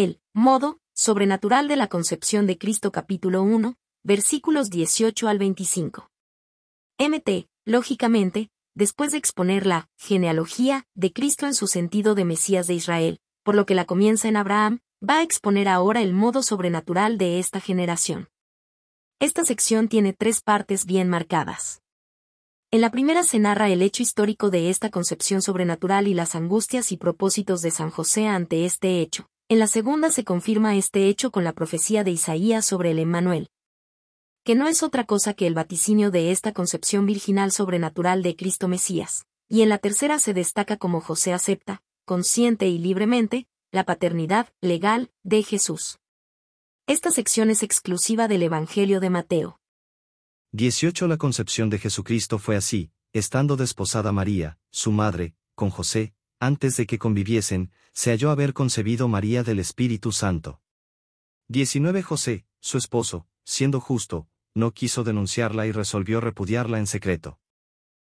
El modo sobrenatural de la concepción de Cristo capítulo 1, versículos 18 al 25. Mt. Lógicamente, después de exponer la genealogía de Cristo en su sentido de Mesías de Israel, por lo que la comienza en Abraham, va a exponer ahora el modo sobrenatural de esta generación. Esta sección tiene 3 partes bien marcadas. En la primera se narra el hecho histórico de esta concepción sobrenatural y las angustias y propósitos de San José ante este hecho. En la segunda se confirma este hecho con la profecía de Isaías sobre el Emmanuel, que no es otra cosa que el vaticinio de esta concepción virginal sobrenatural de Cristo Mesías. Y en la tercera se destaca cómo José acepta, consciente y libremente, la paternidad legal de Jesús. Esta sección es exclusiva del Evangelio de Mateo. 18. La concepción de Jesucristo fue así, estando desposada María, su madre, con José, antes de que conviviesen, se halló haber concebido María del Espíritu Santo. 19. José, su esposo, siendo justo, no quiso denunciarla y resolvió repudiarla en secreto.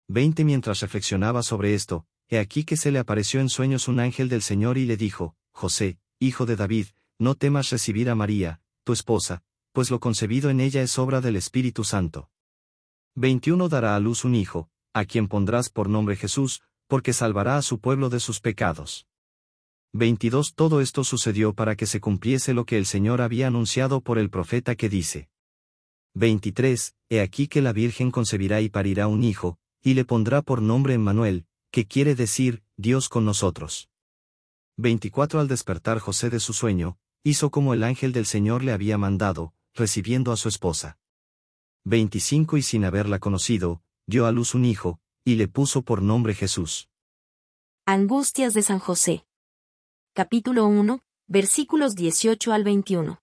20. Mientras reflexionaba sobre esto, he aquí que se le apareció en sueños un ángel del Señor y le dijo: José, hijo de David, no temas recibir a María, tu esposa, pues lo concebido en ella es obra del Espíritu Santo. 21. Dará a luz un hijo, a quien pondrás por nombre Jesús, porque salvará a su pueblo de sus pecados. 22. Todo esto sucedió para que se cumpliese lo que el Señor había anunciado por el profeta que dice. 23. He aquí que la Virgen concebirá y parirá un hijo, y le pondrá por nombre Emmanuel, que quiere decir, Dios con nosotros. 24. Al despertar José de su sueño, hizo como el ángel del Señor le había mandado, recibiendo a su esposa. 25. Y sin haberla conocido, dio a luz un hijo, y le puso por nombre Jesús. Angustias de San José. Capítulo 1, versículos 18 al 21.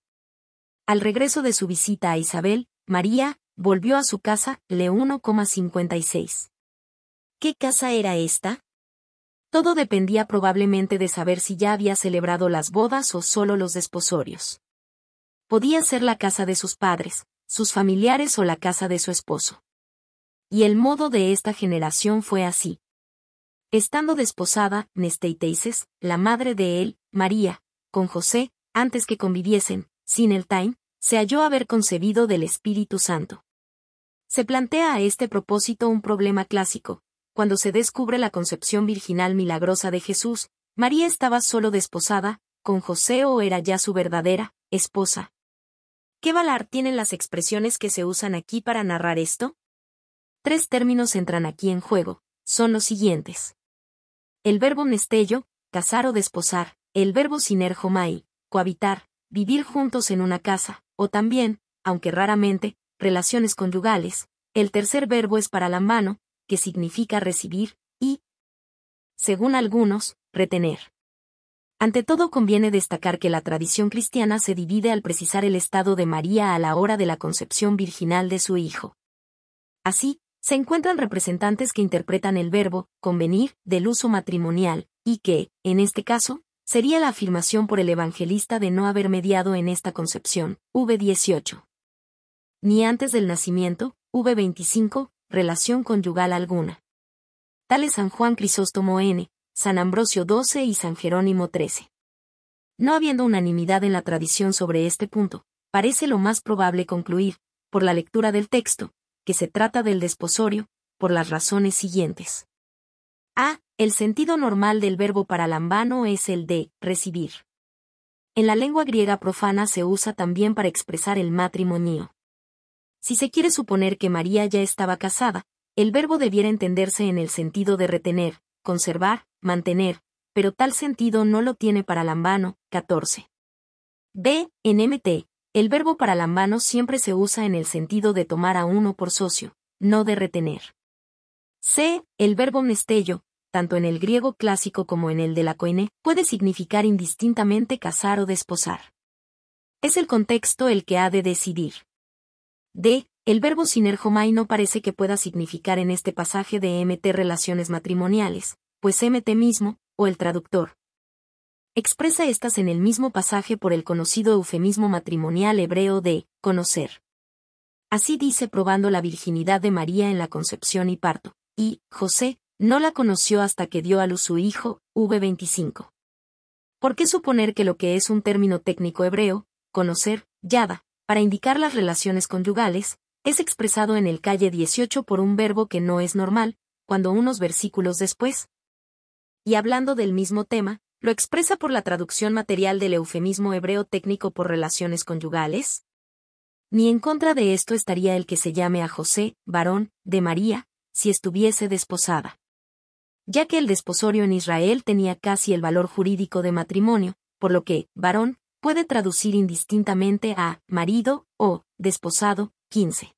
Al regreso de su visita a Isabel, María volvió a su casa, le 1,56. ¿Qué casa era esta? Todo dependía probablemente de saber si ya había celebrado las bodas o solo los desposorios. Podía ser la casa de sus padres, sus familiares o la casa de su esposo. Y el modo de esta generación fue así. Estando desposada, Nesteiteises, la madre de él, María, con José, antes que conviviesen, sin el time, se halló haber concebido del Espíritu Santo. Se plantea a este propósito un problema clásico. Cuando se descubre la concepción virginal milagrosa de Jesús, ¿María estaba solo desposada, con José o era ya su verdadera esposa? ¿Qué valor tienen las expresiones que se usan aquí para narrar esto? 3 términos entran aquí en juego, son los siguientes. El verbo nestello, casar o desposar, el verbo sinergomai, cohabitar, vivir juntos en una casa, o también, aunque raramente, relaciones conyugales. El tercer verbo es paralambano, que significa recibir, y, según algunos, retener. Ante todo conviene destacar que la tradición cristiana se divide al precisar el estado de María a la hora de la concepción virginal de su hijo. Así, se encuentran representantes que interpretan el verbo convenir del uso matrimonial, y que, en este caso, sería la afirmación por el evangelista de no haber mediado en esta concepción, v18. Ni antes del nacimiento, v25, relación conyugal alguna. Tales San Juan Crisóstomo N., San Ambrosio 12 y San Jerónimo 13. No habiendo unanimidad en la tradición sobre este punto, parece lo más probable concluir, por la lectura del texto, que se trata del desposorio, por las razones siguientes. A. El sentido normal del verbo paralambano es el de recibir. En la lengua griega profana se usa también para expresar el matrimonio. Si se quiere suponer que María ya estaba casada, el verbo debiera entenderse en el sentido de retener, conservar, mantener, pero tal sentido no lo tiene paralambano, 14. B. En Mt, el verbo paralambano siempre se usa en el sentido de tomar a uno por socio, no de retener. C. El verbo nestello, tanto en el griego clásico como en el de la koine, puede significar indistintamente casar o desposar. Es el contexto el que ha de decidir. D. El verbo sinergomai no parece que pueda significar en este pasaje de Mt relaciones matrimoniales, pues Mt mismo, o el traductor, expresa estas en el mismo pasaje por el conocido eufemismo matrimonial hebreo de conocer. Así dice probando la virginidad de María en la concepción y parto, y José no la conoció hasta que dio a luz su hijo, v25. ¿Por qué suponer que lo que es un término técnico hebreo, conocer, yada, para indicar las relaciones conyugales, es expresado en el calle 18 por un verbo que no es normal, cuando unos versículos después? Y hablando del mismo tema, ¿lo expresa por la traducción material del eufemismo hebreo técnico por relaciones conyugales? Ni en contra de esto estaría el que se llame a José, varón, de María, si estuviese desposada. Ya que el desposorio en Israel tenía casi el valor jurídico de matrimonio, por lo que, varón, puede traducir indistintamente a marido o desposado, 15.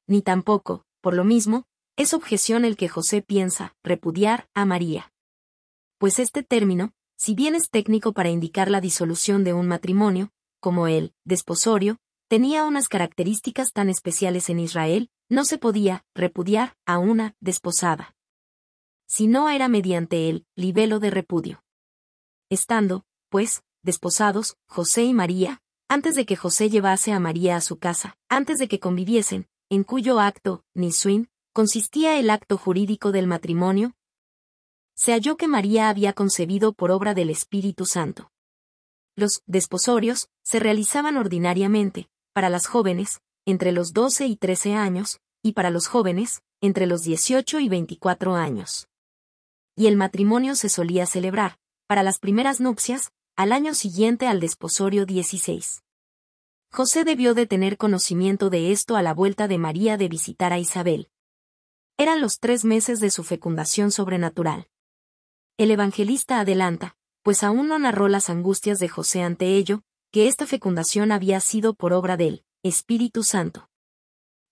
Ni tampoco, por lo mismo, es objeción el que José piensa repudiar a María. Pues este término, si bien es técnico para indicar la disolución de un matrimonio, como el desposorio, tenía unas características tan especiales en Israel, no se podía repudiar a una desposada, si no era mediante el libelo de repudio. Estando, pues, desposados, José y María, antes de que José llevase a María a su casa, antes de que conviviesen, en cuyo acto, nisuin, consistía el acto jurídico del matrimonio, se halló que María había concebido por obra del Espíritu Santo. Los desposorios se realizaban ordinariamente, para las jóvenes, entre los 12 y 13 años, y para los jóvenes, entre los 18 y 24 años. Y el matrimonio se solía celebrar, para las primeras nupcias, al año siguiente al desposorio 16. José debió de tener conocimiento de esto a la vuelta de María de visitar a Isabel. Eran los 3 meses de su fecundación sobrenatural. El evangelista adelanta, pues aún no narró las angustias de José ante ello, que esta fecundación había sido por obra del Espíritu Santo.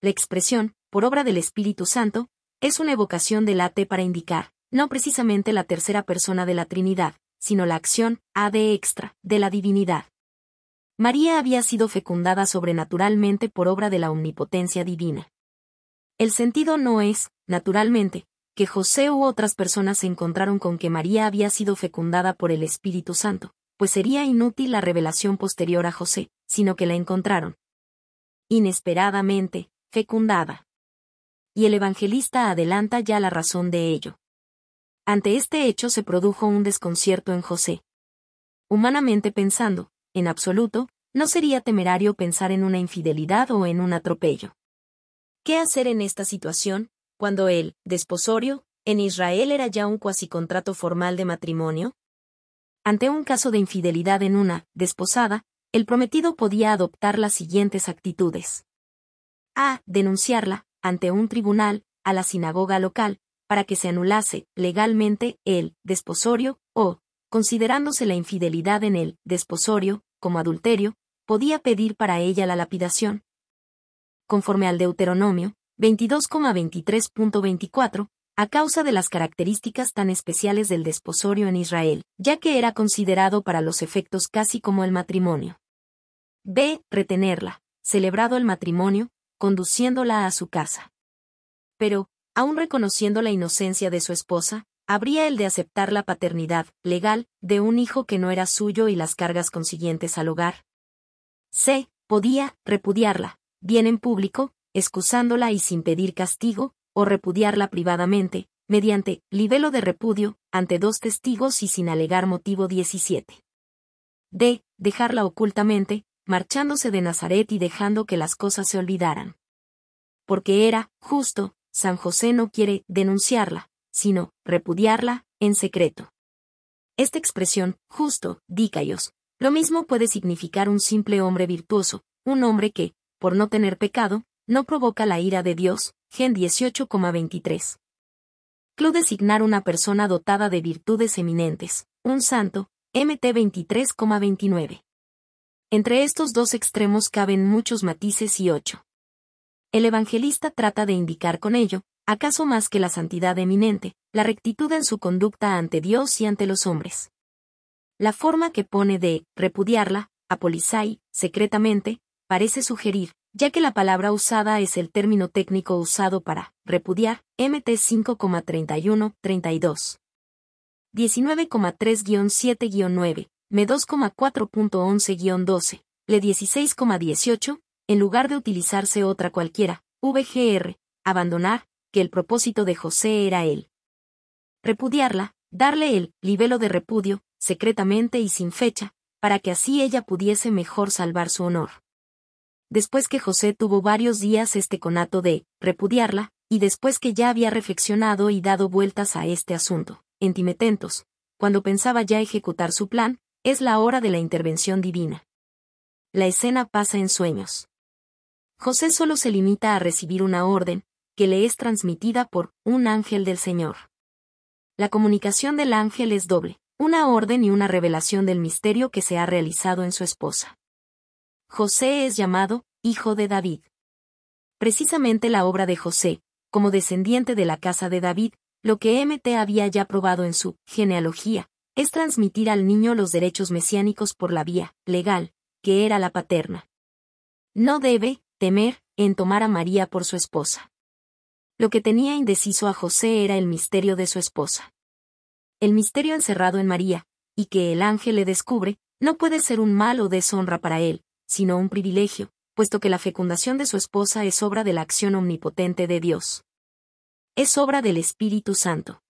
La expresión, por obra del Espíritu Santo, es una evocación del ate para indicar, no precisamente la tercera persona de la Trinidad, sino la acción, ad extra, de la divinidad. María había sido fecundada sobrenaturalmente por obra de la omnipotencia divina. El sentido no es, naturalmente, que José u otras personas se encontraron con que María había sido fecundada por el Espíritu Santo, pues sería inútil la revelación posterior a José, sino que la encontraron inesperadamente fecundada. Y el evangelista adelanta ya la razón de ello. Ante este hecho se produjo un desconcierto en José. Humanamente pensando, en absoluto, no sería temerario pensar en una infidelidad o en un atropello. ¿Qué hacer en esta situación, cuando el desposorio, en Israel era ya un cuasicontrato formal de matrimonio? Ante un caso de infidelidad en una desposada, el prometido podía adoptar las siguientes actitudes. A. Denunciarla, ante un tribunal, a la sinagoga local, para que se anulase, legalmente, el desposorio, o, considerándose la infidelidad en el desposorio, como adulterio, podía pedir para ella la lapidación. Conforme al Deuteronomio, 22,23.24, a causa de las características tan especiales del desposorio en Israel, ya que era considerado para los efectos casi como el matrimonio. B. Retenerla, celebrado el matrimonio, conduciéndola a su casa. Pero, aun reconociendo la inocencia de su esposa, habría el de aceptar la paternidad legal de un hijo que no era suyo y las cargas consiguientes al hogar. C. Podía repudiarla, bien en público, excusándola y sin pedir castigo, o repudiarla privadamente, mediante libelo de repudio, ante 2 testigos y sin alegar motivo 17. D. Dejarla ocultamente, marchándose de Nazaret y dejando que las cosas se olvidaran. Porque era justo, San José no quiere denunciarla, sino repudiarla en secreto. Esta expresión, justo, dikaios, lo mismo puede significar un simple hombre virtuoso, un hombre que, por no tener pecado, no provoca la ira de Dios, Gen 18,23. Clu designar una persona dotada de virtudes eminentes, un santo, MT 23,29. Entre estos 2 extremos caben muchos matices y 8. El evangelista trata de indicar con ello, acaso más que la santidad eminente, la rectitud en su conducta ante Dios y ante los hombres. La forma que pone de repudiarla, apolisai, secretamente, parece sugerir, ya que la palabra usada es el término técnico usado para repudiar, MT 5,31-32. 19,3-7-9, M 2,4.11-12, Le 16,18, en lugar de utilizarse otra cualquiera, VGR, abandonar, que el propósito de José era el repudiarla, darle el libelo de repudio, secretamente y sin fecha, para que así ella pudiese mejor salvar su honor. Después que José tuvo varios días este conato de repudiarla, y después que ya había reflexionado y dado vueltas a este asunto, entimetentos, cuando pensaba ya ejecutar su plan, es la hora de la intervención divina. La escena pasa en sueños. José solo se limita a recibir una orden, que le es transmitida por un ángel del Señor. La comunicación del ángel es doble, una orden y una revelación del misterio que se ha realizado en su esposa. José es llamado hijo de David. Precisamente la obra de José, como descendiente de la casa de David, lo que Mt había ya probado en su genealogía, es transmitir al niño los derechos mesiánicos por la vía legal, que era la paterna. No debe temer en tomar a María por su esposa. Lo que tenía indeciso a José era el misterio de su esposa. El misterio encerrado en María, y que el ángel le descubre, no puede ser un mal o deshonra para él, sino un privilegio, puesto que la fecundación de su esposa es obra de la acción omnipotente de Dios. Es obra del Espíritu Santo.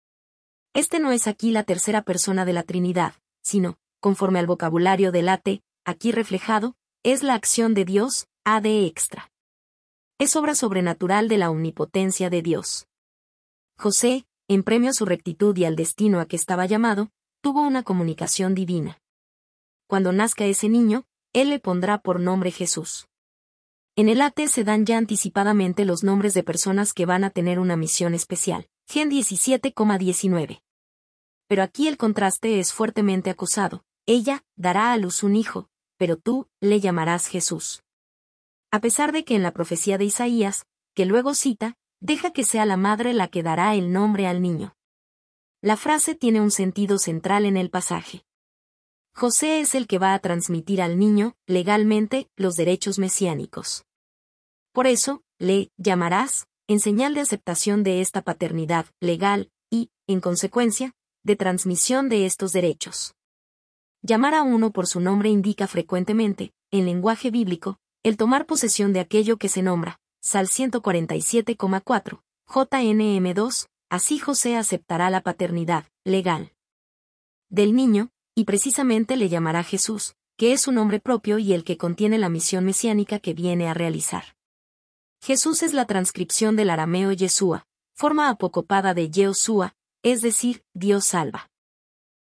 Este no es aquí la tercera persona de la Trinidad, sino, conforme al vocabulario del AT, aquí reflejado, es la acción de Dios, ad extra. Es obra sobrenatural de la omnipotencia de Dios. José, en premio a su rectitud y al destino a que estaba llamado, tuvo una comunicación divina. Cuando nazca ese niño, él le pondrá por nombre Jesús. En el AT se dan ya anticipadamente los nombres de personas que van a tener una misión especial. Gen 17,19. Pero aquí el contraste es fuertemente acusado. Ella dará a luz un hijo, pero tú le llamarás Jesús. A pesar de que en la profecía de Isaías, que luego cita, deja que sea la madre la que dará el nombre al niño. La frase tiene un sentido central en el pasaje. José es el que va a transmitir al niño, legalmente, los derechos mesiánicos. Por eso, le llamarás, en señal de aceptación de esta paternidad legal, y, en consecuencia, de transmisión de estos derechos. Llamar a uno por su nombre indica frecuentemente, en lenguaje bíblico, el tomar posesión de aquello que se nombra. Sal 147,4, JNM2, así José aceptará la paternidad legal del niño, y precisamente le llamará Jesús, que es su nombre propio y el que contiene la misión mesiánica que viene a realizar. Jesús es la transcripción del arameo Yeshua, forma apocopada de Yehoshua, es decir, Dios salva.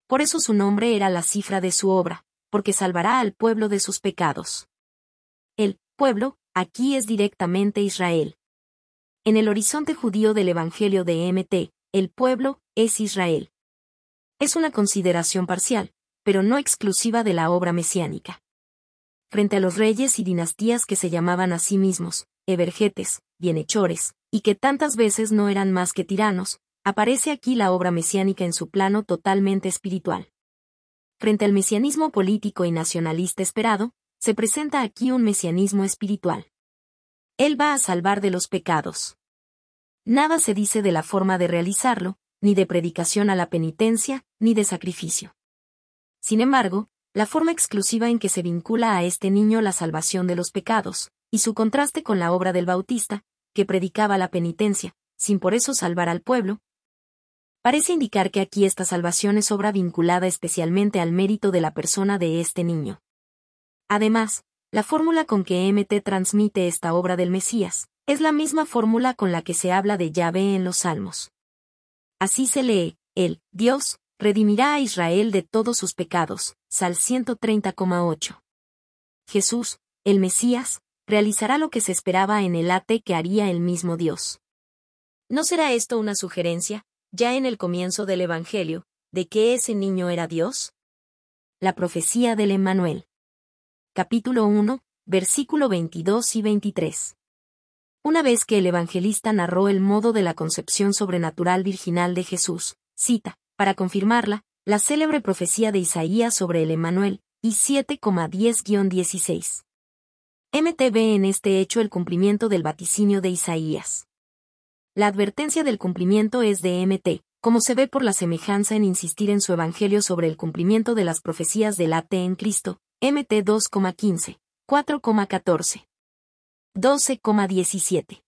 Por eso su nombre era la cifra de su obra, porque salvará al pueblo de sus pecados. El pueblo, aquí es directamente Israel. En el horizonte judío del Evangelio de Mt, el pueblo es Israel. Es una consideración parcial, pero no exclusiva de la obra mesiánica. Frente a los reyes y dinastías que se llamaban a sí mismos, evergetes, bienhechores, y que tantas veces no eran más que tiranos, aparece aquí la obra mesiánica en su plano totalmente espiritual. Frente al mesianismo político y nacionalista esperado, se presenta aquí un mesianismo espiritual. Él va a salvar de los pecados. Nada se dice de la forma de realizarlo, ni de predicación a la penitencia, ni de sacrificio. Sin embargo, la forma exclusiva en que se vincula a este niño la salvación de los pecados, y su contraste con la obra del Bautista, que predicaba la penitencia, sin por eso salvar al pueblo, parece indicar que aquí esta salvación es obra vinculada especialmente al mérito de la persona de este niño. Además, la fórmula con que Mt transmite esta obra del Mesías, es la misma fórmula con la que se habla de Yahvé en los Salmos. Así se lee, el Dios redimirá a Israel de todos sus pecados, Sal 130,8. Jesús, el Mesías, realizará lo que se esperaba en el AT que haría el mismo Dios. ¿No será esto una sugerencia, ya en el comienzo del Evangelio, de que ese niño era Dios? La profecía del Emmanuel. Capítulo 1, versículo 22 y 23. Una vez que el evangelista narró el modo de la concepción sobrenatural virginal de Jesús, cita, para confirmarla, la célebre profecía de Isaías sobre el Emmanuel, y 7,10-16. Mt ve en este hecho el cumplimiento del vaticinio de Isaías. La advertencia del cumplimiento es de Mt, como se ve por la semejanza en insistir en su evangelio sobre el cumplimiento de las profecías del AT en Cristo, Mt 2,15, 4,14. 12,17.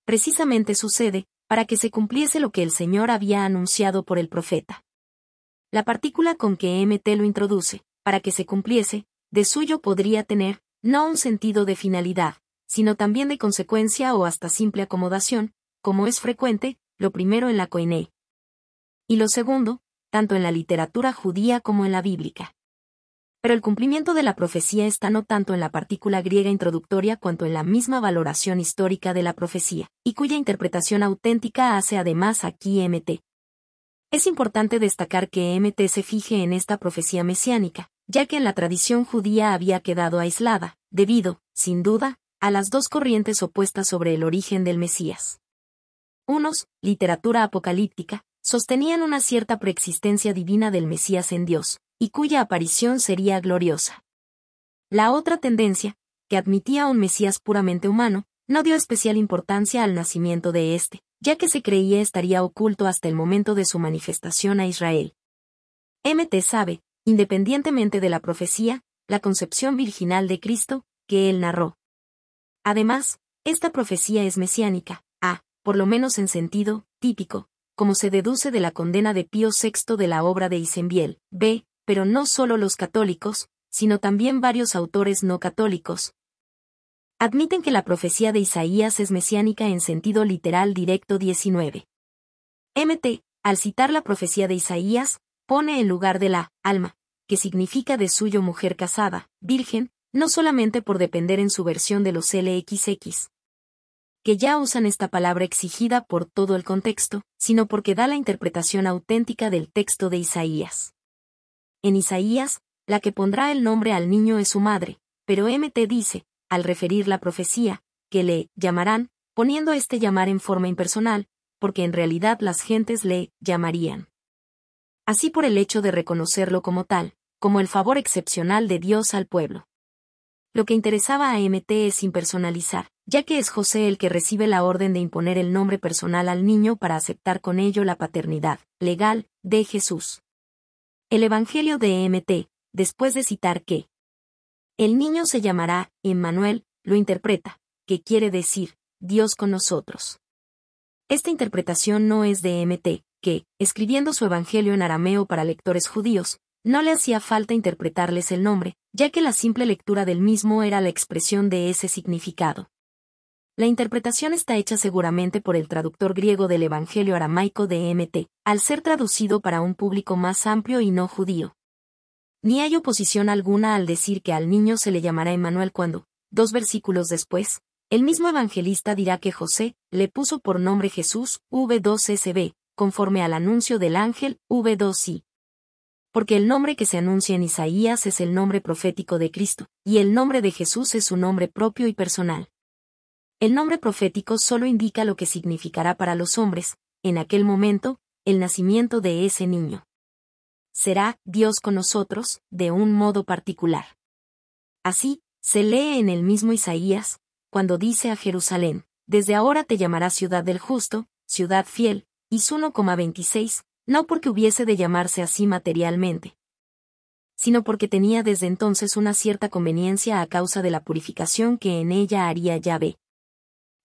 Precisamente sucede, para que se cumpliese lo que el Señor había anunciado por el profeta. La partícula con que mt lo introduce, para que se cumpliese, de suyo podría tener, no un sentido de finalidad, sino también de consecuencia o hasta simple acomodación, como es frecuente, lo primero en la koiné. Y lo segundo, tanto en la literatura judía como en la bíblica. Pero el cumplimiento de la profecía está no tanto en la partícula griega introductoria cuanto en la misma valoración histórica de la profecía, y cuya interpretación auténtica hace además aquí mt. Es importante destacar que mt se fije en esta profecía mesiánica, ya que en la tradición judía había quedado aislada, debido, sin duda, a las dos corrientes opuestas sobre el origen del Mesías. Unos, literatura apocalíptica, sostenían una cierta preexistencia divina del Mesías en Dios, y cuya aparición sería gloriosa. La otra tendencia, que admitía un Mesías puramente humano, no dio especial importancia al nacimiento de éste, ya que se creía estaría oculto hasta el momento de su manifestación a Israel. Mt sabe, independientemente de la profecía, la concepción virginal de Cristo, que él narró. Además, esta profecía es mesiánica, por lo menos en sentido típico, como se deduce de la condena de Pío VI de la obra de Isenbiel, pero no solo los católicos, sino también varios autores no católicos. Admiten que la profecía de Isaías es mesiánica en sentido literal directo 19. Mt, al citar la profecía de Isaías, pone en lugar de la alma, que significa de suyo mujer casada, virgen, no solamente por depender en su versión de los LXX, que ya usan esta palabra exigida por todo el contexto, sino porque da la interpretación auténtica del texto de Isaías. En Isaías, la que pondrá el nombre al niño es su madre, pero mt dice, al referir la profecía, que le llamarán, poniendo este llamar en forma impersonal, porque en realidad las gentes le llamarían. Así por el hecho de reconocerlo como tal, como el favor excepcional de Dios al pueblo. Lo que interesaba a mt es impersonalizar, ya que es José el que recibe la orden de imponer el nombre personal al niño para aceptar con ello la paternidad legal de Jesús. El Evangelio de mt, después de citar que el niño se llamará Emmanuel, lo interpreta, que quiere decir, Dios con nosotros. Esta interpretación no es de mt, que, escribiendo su Evangelio en arameo para lectores judíos, no le hacía falta interpretarles el nombre, ya que la simple lectura del mismo era la expresión de ese significado. La interpretación está hecha seguramente por el traductor griego del Evangelio aramaico de mt, al ser traducido para un público más amplio y no judío. Ni hay oposición alguna al decir que al niño se le llamará Emmanuel cuando, 2 versículos después, el mismo evangelista dirá que José le puso por nombre Jesús, v2sb, conforme al anuncio del ángel, v2i. Porque el nombre que se anuncia en Isaías es el nombre profético de Cristo, y el nombre de Jesús es su nombre propio y personal. El nombre profético solo indica lo que significará para los hombres, en aquel momento, el nacimiento de ese niño. Será Dios con nosotros, de un modo particular. Así, se lee en el mismo Isaías, cuando dice a Jerusalén, desde ahora te llamarás ciudad del justo, ciudad fiel, Is 1,26, no porque hubiese de llamarse así materialmente, sino porque tenía desde entonces una cierta conveniencia a causa de la purificación que en ella haría Yahvé.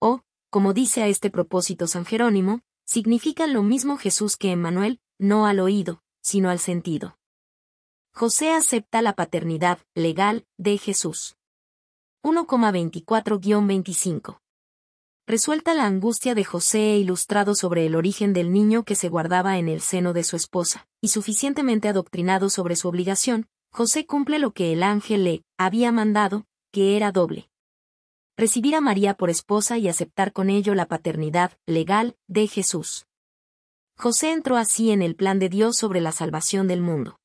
O, como dice a este propósito San Jerónimo, significan lo mismo Jesús que Emmanuel, no al oído, sino al sentido. José acepta la paternidad legal de Jesús. 1,24-25. Resuelta la angustia de José e ilustrado sobre el origen del niño que se guardaba en el seno de su esposa, y suficientemente adoctrinado sobre su obligación, José cumple lo que el ángel le había mandado, que era doble: recibir a María por esposa y aceptar con ello la paternidad legal de Jesús. José entró así en el plan de Dios sobre la salvación del mundo.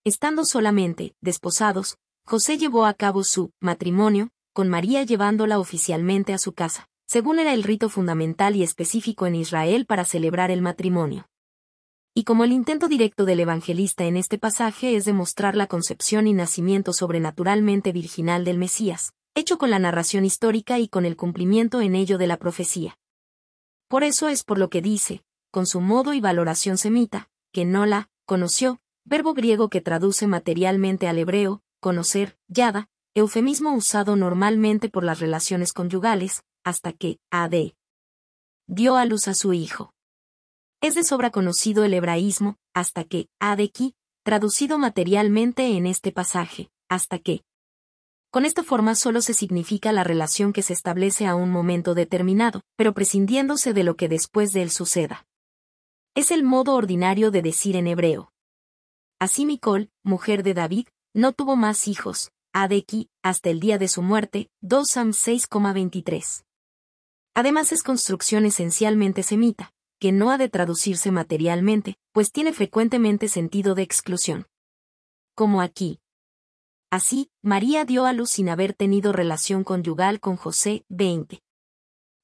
Estando solamente desposados, José llevó a cabo su matrimonio, con María llevándola oficialmente a su casa, según era el rito fundamental y específico en Israel para celebrar el matrimonio. Y como el intento directo del evangelista en este pasaje es demostrar la concepción y nacimiento sobrenaturalmente virginal del Mesías, hecho con la narración histórica y con el cumplimiento en ello de la profecía. Por eso es por lo que dice, con su modo y valoración semita, que no la conoció, verbo griego que traduce materialmente al hebreo, conocer, yada, eufemismo usado normalmente por las relaciones conyugales, hasta que, dio a luz a su hijo. Es de sobra conocido el hebraísmo, hasta que, adeki, traducido materialmente en este pasaje, hasta que. Con esta forma solo se significa la relación que se establece a un momento determinado, pero prescindiéndose de lo que después de él suceda. Es el modo ordinario de decir en hebreo. Así Micol, mujer de David, no tuvo más hijos, adeki, hasta el día de su muerte, 2 Sam 6,23. Además es construcción esencialmente semita, que no ha de traducirse materialmente, pues tiene frecuentemente sentido de exclusión. Como aquí. Así, María dio a luz sin haber tenido relación conyugal con José, 20.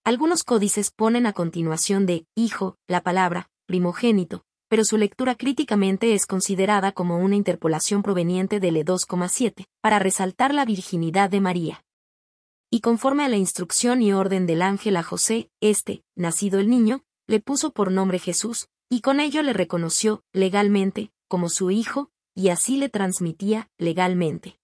Algunos códices ponen a continuación de hijo la palabra primogénito, pero su lectura críticamente es considerada como una interpolación proveniente del E2,7, para resaltar la virginidad de María. Y conforme a la instrucción y orden del ángel a José, nacido el niño, le puso por nombre Jesús, y con ello le reconoció, legalmente, como su hijo, y así le transmitía, legalmente,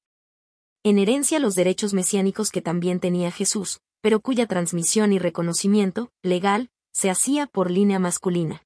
en herencia los derechos mesiánicos que también tenía Jesús, pero cuya transmisión y reconocimiento, legal, se hacía por línea masculina.